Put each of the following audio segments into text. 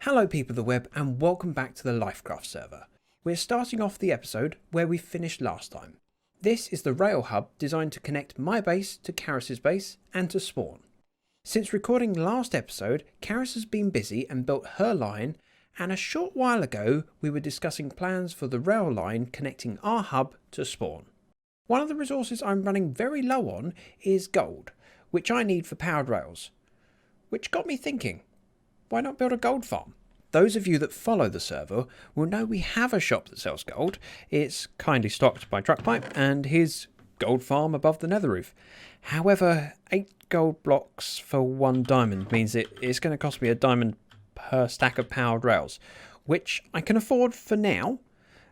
Hello people of the web and welcome back to the Lyfcraft server. We're starting off the episode where we finished last time. This is the rail hub designed to connect my base to Karis's base and to spawn. Since recording last episode, Karis has been busy and built her line, and a short while ago we were discussing plans for the rail line connecting our hub to spawn. One of the resources I'm running very low on is gold, which I need for powered rails. Which got me thinking, why not build a gold farm? Those of you that follow the server will know we have a shop that sells gold. It's kindly stocked by Truckpipe and his gold farm above the nether roof. However, 8 gold blocks for 1 diamond means it's going to cost me a diamond per stack of powered rails, which I can afford for now,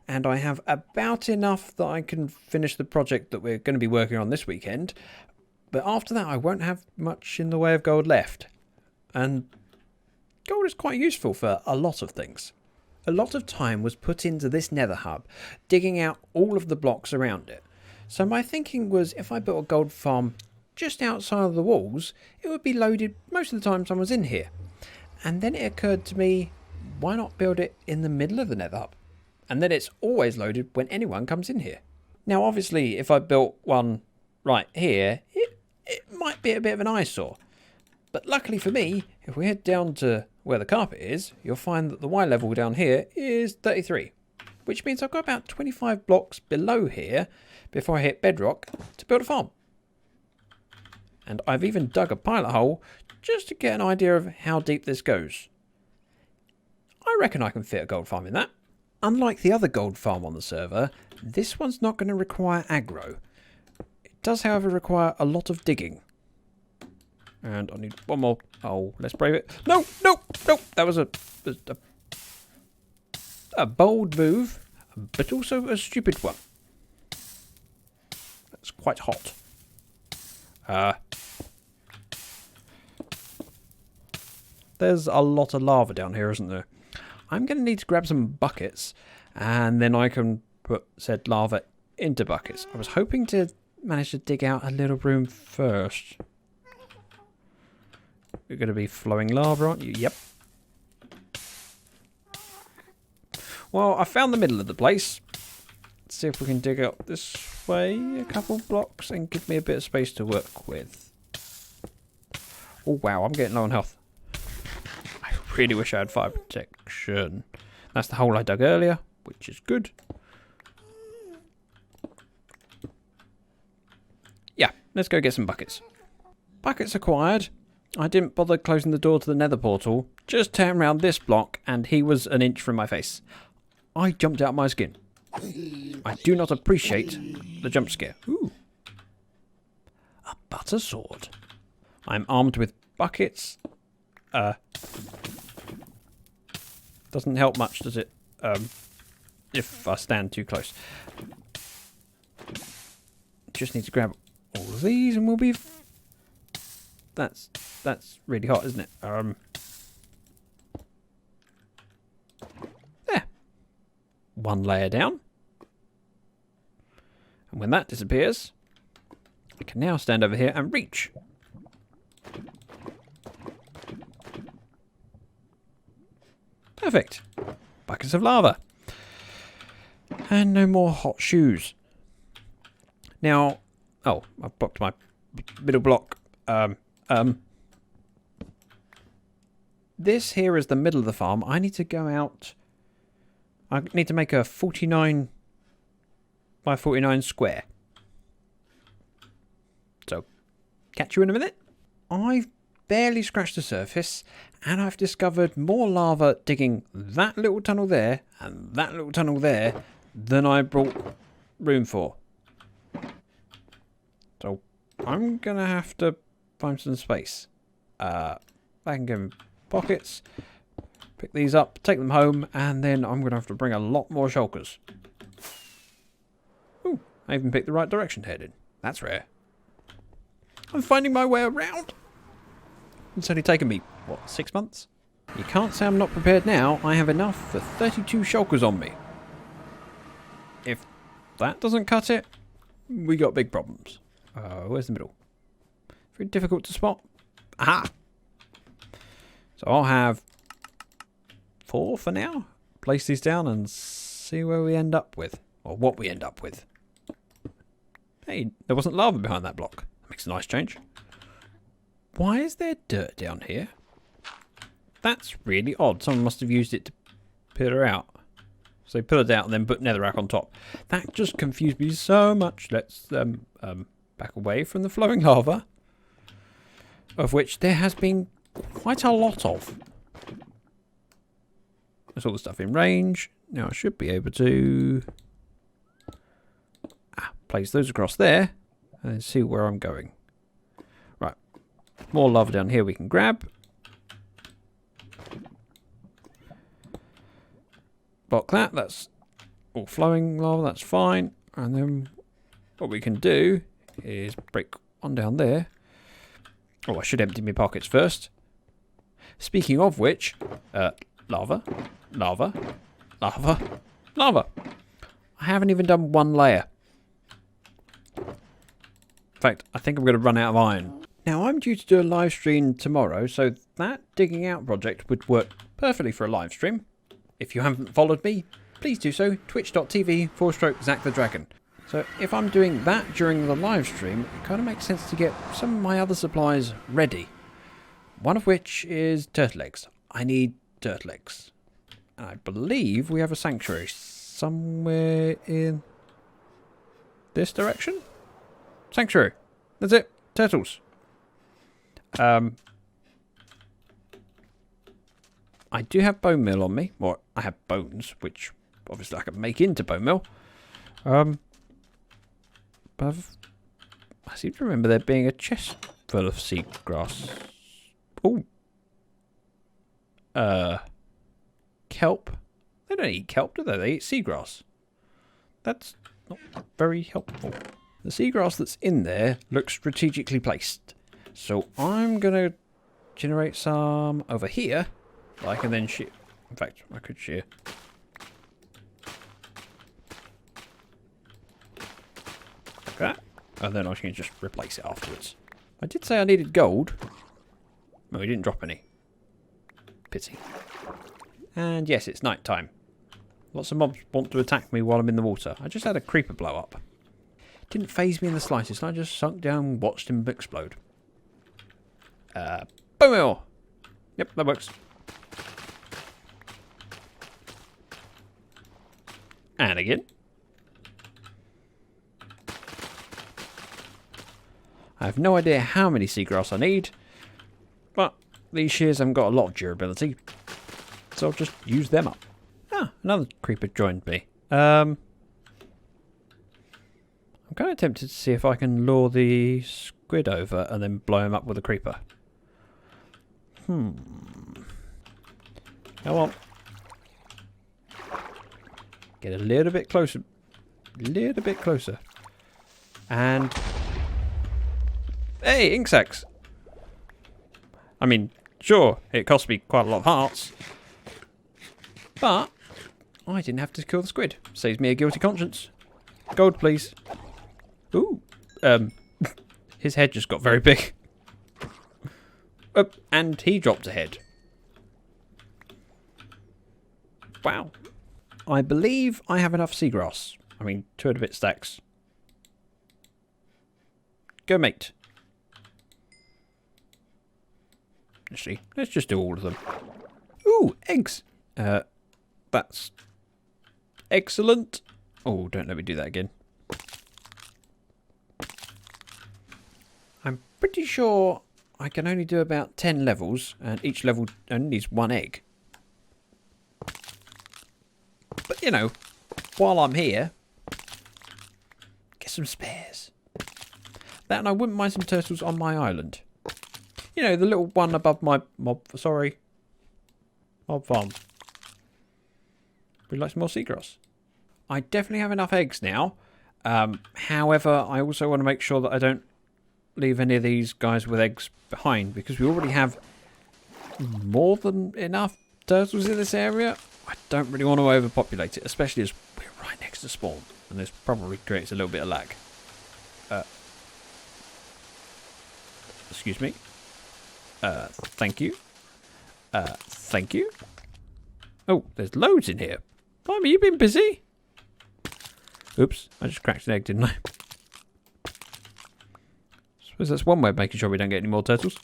and I have about enough that I can finish the project that we're going to be working on this weekend, but after that I won't have much in the way of gold left. And gold is quite useful for a lot of things. A lot of time was put into this nether hub, digging out all of the blocks around it. So my thinking was if I built a gold farm just outside of the walls, it would be loaded most of the time someone's in here. And then it occurred to me, why not build it in the middle of the nether hub? And then it's always loaded when anyone comes in here. Now obviously if I built one right here, it might be a bit of an eyesore. But luckily for me, if we head down to where the carpet is, you'll find that the Y level down here is 33. Which means I've got about 25 blocks below here before I hit bedrock to build a farm. And I've even dug a pilot hole just to get an idea of how deep this goes. I reckon I can fit a gold farm in that. Unlike the other gold farm on the server, this one's not going to require aggro. It does, however, require a lot of digging. And I need one more. Oh, let's brave it. No, no, no. That was a bold move, but also a stupid one. That's quite hot. There's a lot of lava down here, isn't there? I'm going to need to grab some buckets, and then I can put said lava into buckets. I was hoping to manage to dig out a little room first. You're going to be flowing lava, aren't you? Yep. Well, I found the middle of the place. Let's see if we can dig up this way a couple blocks and give me a bit of space to work with. Oh, wow, I'm getting low on health. I really wish I had fire protection. That's the hole I dug earlier, which is good. Yeah, let's go get some buckets. Buckets acquired. I didn't bother closing the door to the nether portal, just turned around this block and he was an inch from my face. I jumped out my skin. I do not appreciate the jump scare. Ooh. A butter sword. I'm armed with buckets. Doesn't help much, does it? If I stand too close. Just need to grab all of these and we'll be... That's really hot, isn't it? There. One layer down. And when that disappears, I can now stand over here and reach. Perfect. Buckets of lava. And no more hot shoes. Now, oh, I've blocked my middle block. This here is the middle of the farm. I need to go out. I need to make a 49 by 49 square. So, catch you in a minute. I've barely scratched the surface, and I've discovered more lava digging that little tunnel there and that little tunnel there than I brought room for. So, I'm going to have to find some space. I can give him pockets, pick these up, take them home, and then I'm going to have to bring a lot more shulkers. Ooh, I even picked the right direction to head in. That's rare. I'm finding my way around. It's only taken me, what, 6 months? You can't say I'm not prepared now. I have enough for 32 shulkers on me. If that doesn't cut it, we got big problems. Where's the middle? Very difficult to spot. Aha! So I'll have 4 for now. Place these down and see where we end up with. Or what we end up with. Hey, there wasn't lava behind that block. That makes a nice change. Why is there dirt down here? That's really odd. Someone must have used it to pillar out. So they pillared out and then put netherrack on top. That just confused me so much. Let's back away from the flowing lava. Of which there has been quite a lot of. There's all the stuff in range. Now I should be able to place those across there and then see where I'm going. Right. More lava down here we can grab. Block that. That's all flowing lava. That's fine. And then what we can do is break one down there. Oh, I should empty my pockets first. Speaking of which, lava, lava, lava, lava. I haven't even done one layer. In fact, I think I'm going to run out of iron. Now, I'm due to do a live stream tomorrow, so that digging out project would work perfectly for a live stream. If you haven't followed me, please do so. Twitch.tv/ZactheDragon. So if I'm doing that during the live stream, it kind of makes sense to get some of my other supplies ready. One of which is turtle eggs. I need turtle eggs. And I believe we have a sanctuary somewhere in this direction. Sanctuary. That's it. Turtles. I do have bone meal on me. Or I have bones, which obviously I can make into bone meal. But I seem to remember there being a chest full of seagrass. Oh. Kelp. They don't eat kelp, do they? They eat seagrass. That's not very helpful. The seagrass that's in there looks strategically placed. So I'm going to generate some over here. I can then shear. In fact, I could shear. Like that. And then I can just replace it afterwards. I did say I needed gold. No, we didn't drop any. Pity. And yes, it's night time. Lots of mobs want to attack me while I'm in the water. I just had a creeper blow up. Didn't faze me in the slightest. I just sunk down and watched him explode. Bone meal! Yep, that works. And again. I have no idea how many seagrass I need, but these shears haven't got a lot of durability, so I'll just use them up. Ah, another creeper joined me. I'm kind of tempted to see if I can lure the squid over and then blow him up with a creeper. Come on. Get a little bit closer. Little bit closer. And... hey, ink sacs! I mean, sure, it cost me quite a lot of hearts. But I didn't have to kill the squid. Saves me a guilty conscience. Gold, please. Ooh. His head just got very big. And he dropped a head. Wow. I believe I have enough seagrass. I mean, 2 and a bit stacks. Go, mate. Actually, let's just do all of them. Ooh, eggs. That's excellent. Oh, don't let me do that again. I'm pretty sure I can only do about 10 levels, and each level only needs 1 egg. But, you know, while I'm here, get some spares. That, and I wouldn't mind some turtles on my island. You know, the little one above my mob farm. Would you like some more seagrass? I definitely have enough eggs now. However, I also want to make sure that I don't leave any of these guys with eggs behind, because we already have more than enough turtles in this area. I don't really want to overpopulate it, especially as we're right next to spawn, and this probably creates a little bit of lag. Excuse me. Thank you. Thank you. Oh, there's loads in here. Blimey, you been busy? Oops, I just cracked an egg, didn't I? Suppose that's one way of making sure we don't get any more turtles.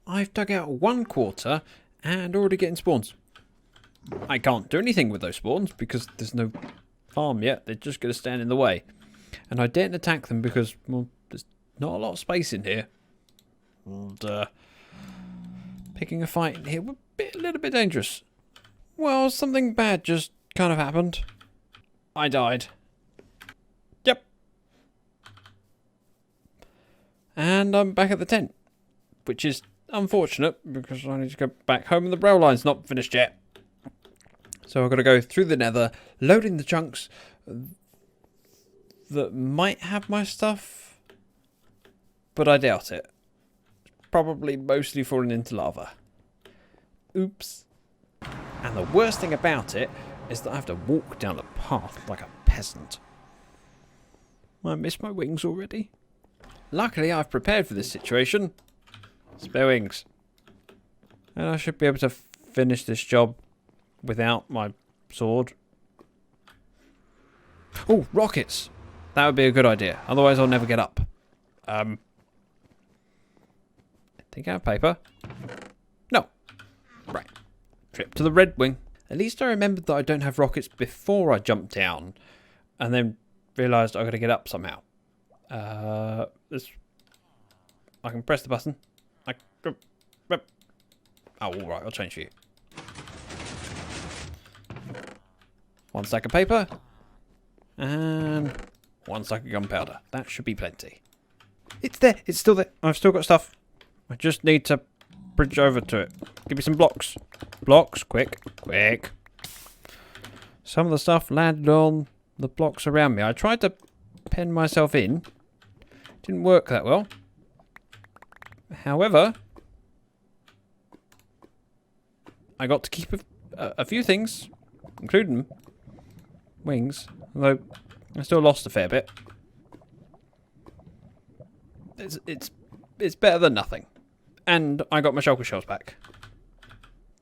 I've dug out 1/4 and already getting spawns. I can't do anything with those spawns because there's no farm yet. They're just going to stand in the way. And I daren't attack them because, well, there's not a lot of space in here. And picking a fight in here would be a little bit dangerous. Well, something bad just kind of happened. I died. Yep. And I'm back at the tent, which is unfortunate because I need to go back home and the rail line's not finished yet. So I've got to go through the nether, loading the chunks that might have my stuff, but I doubt it. Probably mostly falling into lava. Oops. And the worst thing about it is that I have to walk down the path like a peasant. I miss my wings already. Luckily, I've prepared for this situation. Spare wings. And I should be able to finish this job without my sword. Oh, rockets! That would be a good idea. Otherwise, I'll never get up. I think I have paper. No. Right. Trip to the Red Wing. At least I remembered that I don't have rockets before I jumped down. And then realised I got to get up somehow. I can press the button. Oh, alright, I'll change for you. 1 stack of paper. And 1 stack of gunpowder. That should be plenty. It's there. It's still there. I've still got stuff. I just need to bridge over to it. Give me some blocks. Blocks, quick, quick. Some of the stuff landed on the blocks around me. I tried to pen myself in. Didn't work that well. However, I got to keep a few things, including wings, although I still lost a fair bit. It's better than nothing. And I got my shulker shells back.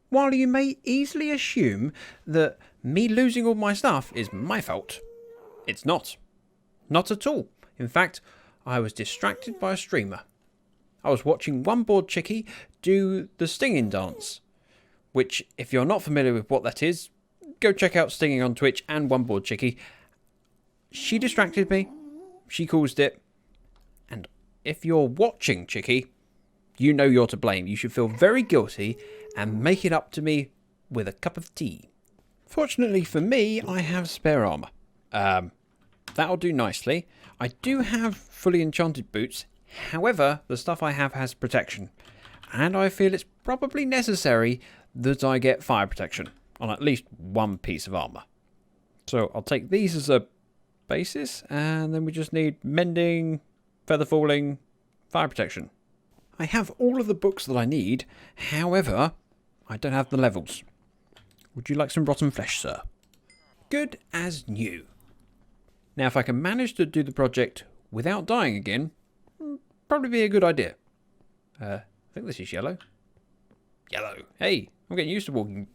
While you may easily assume that me losing all my stuff is my fault, it's not. Not at all. In fact, I was distracted by a streamer. I was watching One Board Chickie do the stinging dance, which, if you're not familiar with what that is, go check out Stinging on Twitch and One Board Chickie. She distracted me. She caused it. And if you're watching Chickie, you know you're to blame. You should feel very guilty and make it up to me with a cup of tea. Fortunately for me, I have spare armour. That'll do nicely. I do have fully enchanted boots. However, the stuff I have has protection. And I feel it's probably necessary that I get fire protection on at least one piece of armour. So I'll take these as a basis, and then we just need mending, feather falling, fire protection. I have all of the books that I need, however, I don't have the levels. Would you like some rotten flesh, sir? Good as new. Now, if I can manage to do the project without dying again, probably be a good idea. I think this is yellow. Yellow. Hey, I'm getting used to walking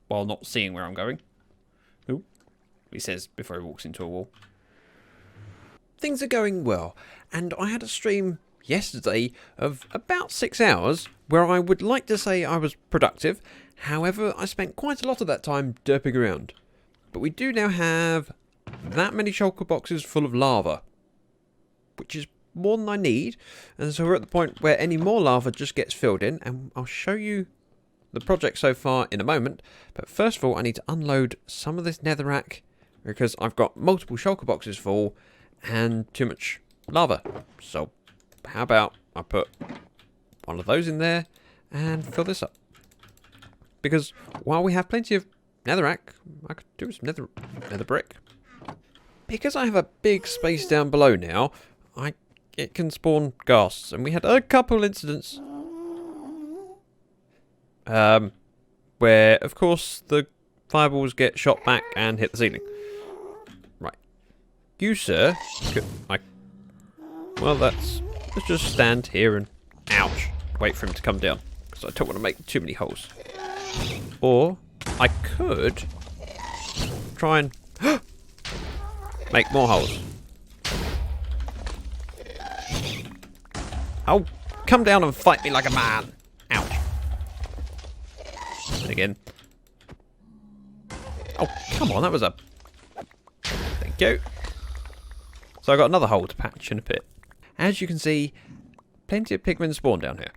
while not seeing where I'm going. Ooh, he says before he walks into a wall. Things are going well, and I had a stream yesterday of about 6 hours where I would like to say I was productive. However, I spent quite a lot of that time derping around. But we do now have that many shulker boxes full of lava, which is more than I need, and so we're at the point where any more lava just gets filled in, and I'll show you the project so far in a moment. But first of all, I need to unload some of this netherrack because I've got multiple shulker boxes full and too much lava. So how about I put one of those in there and fill this up, because while we have plenty of netherrack, I could do some nether brick. Because I have a big space down below now, it can spawn ghasts, and we had a couple incidents where, of course, the fireballs get shot back and hit the ceiling. Right. You, sir, well, let's just stand here and, ouch, wait for him to come down, because I don't want to make too many holes. Or I could try and make more holes. Oh, come down and fight me like a man. Ouch. And again. Oh, come on, that was a... Thank you. So I got another hole to patch in a bit. As you can see, plenty of pigmen spawn down here.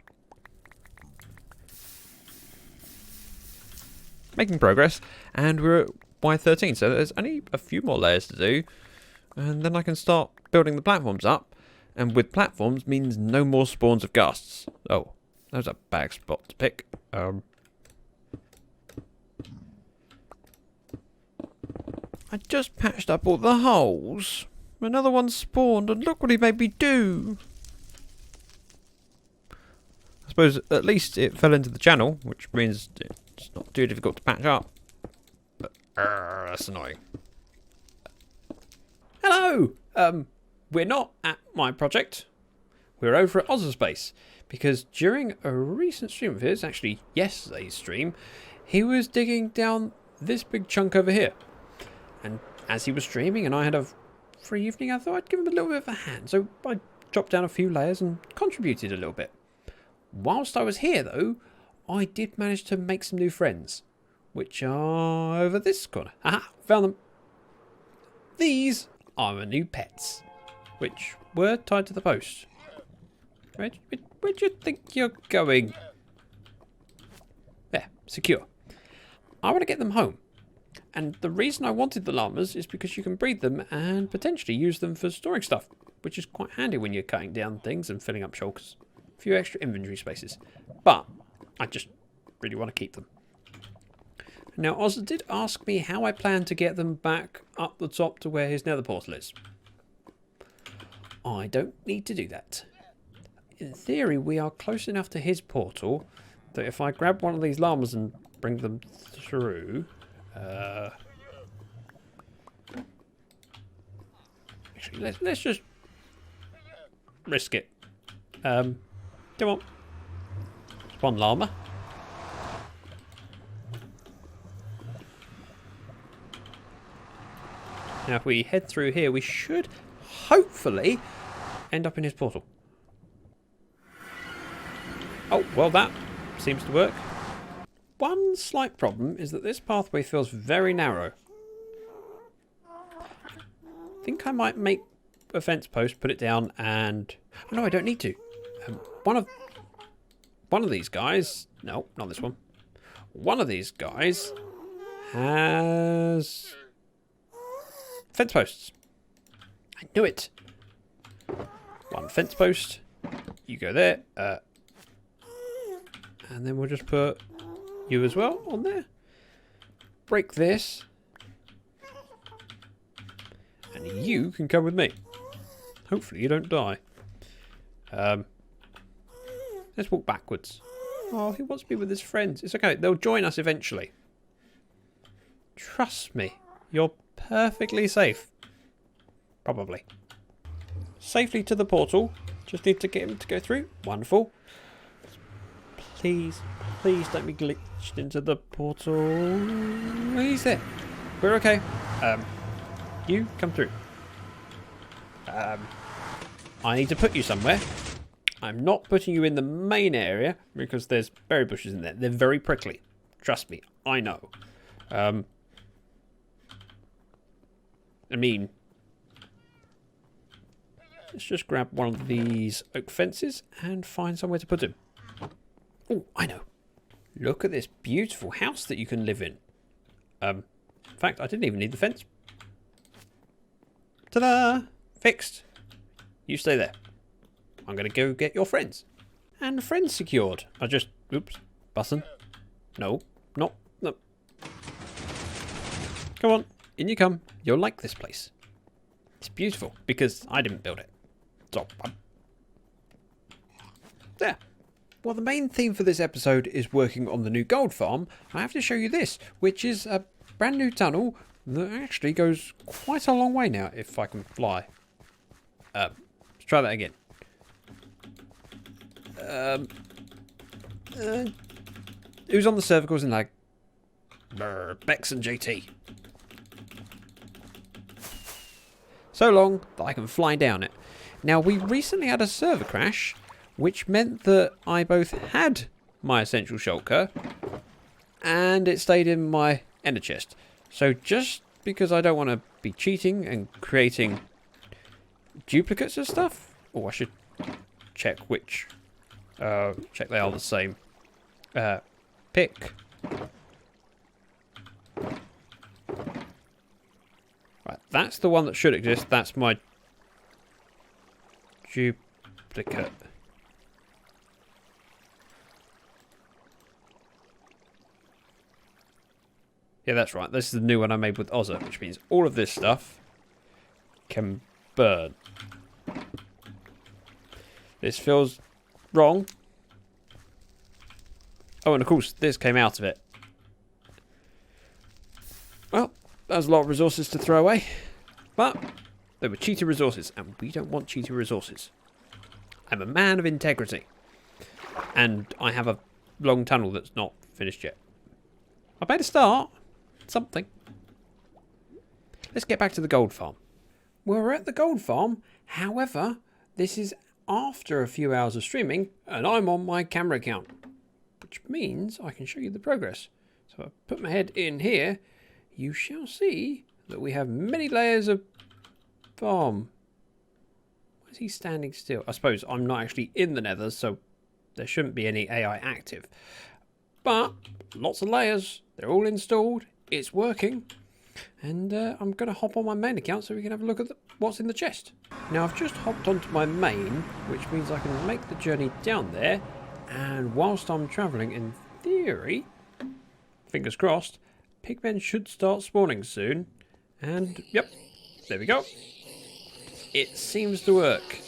Making progress, and we're at Y13, so there's only a few more layers to do, and then I can start building the platforms up, and with platforms means no more spawns of ghasts. Oh, that was a bad spot to pick. I just patched up all the holes. Another one spawned, and look what he made me do. I suppose at least it fell into the channel, which means it's not too difficult to patch up. But, that's annoying. Hello! We're not at my project. We're over at Ozzerspace, because during a recent stream of his, actually yesterday's stream, he was digging down this big chunk over here. And as he was streaming and I had a free evening, I thought I'd give him a little bit of a hand. So I dropped down a few layers and contributed a little bit. Whilst I was here, though, I did manage to make some new friends, which are over this corner. Aha, found them. These are my new pets, which were tied to the post. Where do you think you're going? There, secure. I want to get them home. And the reason I wanted the llamas is because you can breed them and potentially use them for storing stuff, which is quite handy when you're cutting down things and filling up shulkers. A few extra inventory spaces. But I just really want to keep them. Now, Oz did ask me how I plan to get them back up the top to where his nether portal is. I don't need to do that. In theory, we are close enough to his portal that if I grab one of these llamas and bring them through... actually, let's just risk it. Come on. It's one llama. Now, if we head through here, we should hopefully end up in his portal. Oh, well, that seems to work. One slight problem is that this pathway feels very narrow. I think I might make a fence post, put it down, and... Oh, no, I don't need to. One of these guys... No, not this one. One of these guys has... fence posts. I knew it. One fence post. You go there. And then we'll just put you as well on there. Break this. And you can come with me. Hopefully you don't die. Let's walk backwards. Oh, he wants to be with his friends. It's okay. They'll join us eventually. Trust me. You're perfectly safe. Probably. Safely to the portal. Just need to get him to go through. Wonderful. Please, please don't be glitched into the portal. He's there. We're okay. You come through. I need to put you somewhere. I'm not putting you in the main area because there's berry bushes in there. They're very prickly. Trust me, I know. I mean, let's just grab one of these oak fences and find somewhere to put him. Oh, I know. Look at this beautiful house that you can live in. In fact, I didn't even need the fence. Ta-da! Fixed. You stay there. I'm going to go get your friends. And friends secured. I just... Oops. Button. No. No. No. Come on. In you come. You'll like this place. It's beautiful because I didn't build it. So, there. Well, the main theme for this episode is working on the new gold farm. I have to show you this, which is a brand new tunnel that actually goes quite a long way now, if I can fly. Let's try that again. Who's on the server causing lag? Brr, Bex and JT. So long that I can fly down it. Now, we recently had a server crash, which meant that I both had my essential shulker and it stayed in my ender chest. So just because I don't want to be cheating and creating duplicates of stuff, I should check which. Check they are the same. Pick. Right, that's the one that should exist. That's my duplicate. Yeah, that's right. This is the new one I made with Ozza, which means all of this stuff can burn. This feels wrong. Oh, and of course, this came out of it. Well, that was a lot of resources to throw away. But they were cheater resources, and we don't want cheater resources. I'm a man of integrity. And I have a long tunnel that's not finished yet. I made a start. Something. Let's get back to the gold farm. Well, we're at the gold farm. However, this is after a few hours of streaming, and I'm on my camera account. Which means I can show you the progress. So if I put my head in here, you shall see that we have many layers of farm. Why is he standing still? I suppose I'm not actually in the nether, so there shouldn't be any AI active. But lots of layers. They're all installed. It's working. And I'm going to hop on my main account so we can have a look at what's in the chest. Now I've just hopped onto my main, which means I can make the journey down there. And whilst I'm travelling, in theory, fingers crossed, pigmen should start spawning soon. And, yep, there we go. It seems to work.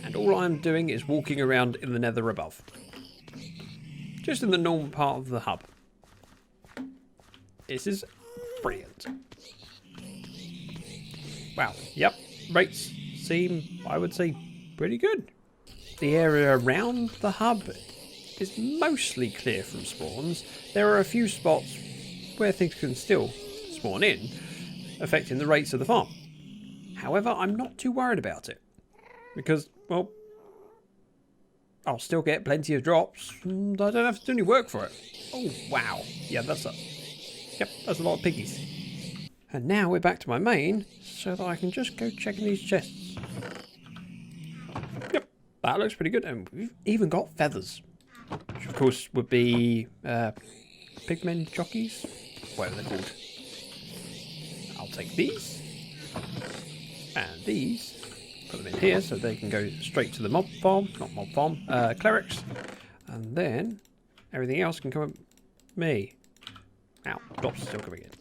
And all I'm doing is walking around in the nether above. Just in the normal part of the hub. This is brilliant. Wow, yep, rates seem, I would say, pretty good. The area around the hub is mostly clear from spawns. There are a few spots where things can still spawn in, affecting the rates of the farm. However, I'm not too worried about it. Because, well, I'll still get plenty of drops and I don't have to do any work for it. Oh, wow. Yeah, that's a lot of piggies. And now we're back to my main so that I can just go checking these chests. Yep. That looks pretty good, and we've even got feathers, which of course would be pigmen jockeys, whatever they're called. I'll take these, and these, put them in here so they can go straight to the mob farm, not mob farm, clerics, and then everything else can come at me. Ow, drops are still coming in.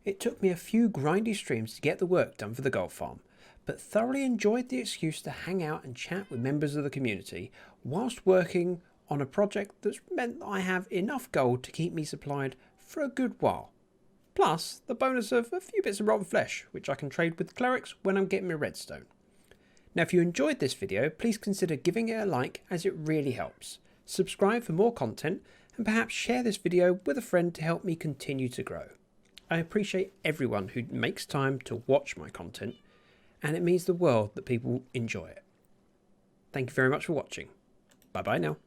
It took me a few grindy streams to get the work done for the gold farm, but thoroughly enjoyed the excuse to hang out and chat with members of the community whilst working on a project that's meant that I have enough gold to keep me supplied for a good while. Plus the bonus of a few bits of rotten flesh, which I can trade with clerics when I'm getting my redstone. Now if you enjoyed this video, please consider giving it a like, as it really helps. Subscribe for more content, and perhaps share this video with a friend to help me continue to grow. I appreciate everyone who makes time to watch my content, and it means the world that people enjoy it. Thank you very much for watching. Bye bye now.